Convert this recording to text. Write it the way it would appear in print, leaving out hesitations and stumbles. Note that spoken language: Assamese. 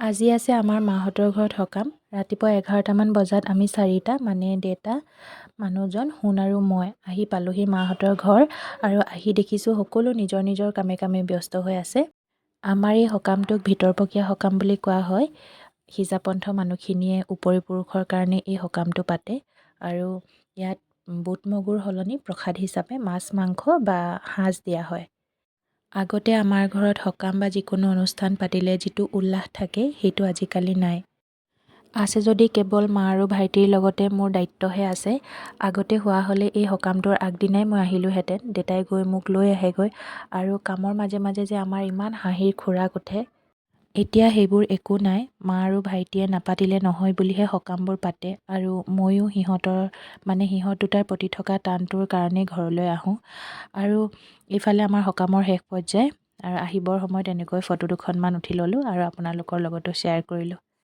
আজি আছে আমাৰ মাহঁতৰ ঘৰত সকাম। ৰাতিপুৱা 11টামান বজাত আমি চাৰিটা মানে দেউতা, মানুহজন, সোণ আৰু মই আহি পালোহি মাহঁতৰ ঘৰ আৰু আহি দেখিছোঁ সকলো নিজৰ নিজৰ কামে কামে ব্যস্ত হৈ আছে। আমাৰ এই সকামটোক ভিতৰপকীয়া সকাম বুলি কোৱা হয়। সিজাপন্থ মানুহখিনিয়ে উপৰি পুৰুষৰ কাৰণে এই সকামটো পাতে আৰু ইয়াত বুট মগুৰ সলনি প্ৰসাদ হিচাপে মাছ মাংস বা সাঁজ দিয়া হয়। আগতে আমাৰ ঘৰত সকাম বা যিকোনো অনুষ্ঠান পাতিলে যিটো উল্লাস থাকে সেইটো আজিকালি নাই। আছে যদি কেৱল মা আৰু ভাইটিৰ লগতে মোৰ দায়িত্বহে আছে। আগতে হোৱা হ'লে এই সকামটোৰ আগদিনাই মই আহিলোহেঁতেন। দেউতাই গৈ মোক লৈ আহেগৈ আৰু কামৰ মাজে মাজে যে আমাৰ ইমান হাঁহিৰ খোৰাক উঠে। এতিয়া সেইবোৰ একো নাই। মা আৰু ভাইটিয়ে নাপাতিলে নহয় বুলিহে সকামবোৰ পাতে আৰু ময়ো সিহঁত দুটাৰ প্ৰতি থকা টানটোৰ কাৰণেই ঘৰলৈ আহোঁ। আৰু ইফালে আমাৰ সকামৰ শেষ পৰ্যায় আৰু আহিবৰ সময়ত এনেকৈ ফটো দুখনমান উঠি ল'লোঁ আৰু আপোনালোকৰ লগতো শ্বেয়াৰ কৰিলোঁ।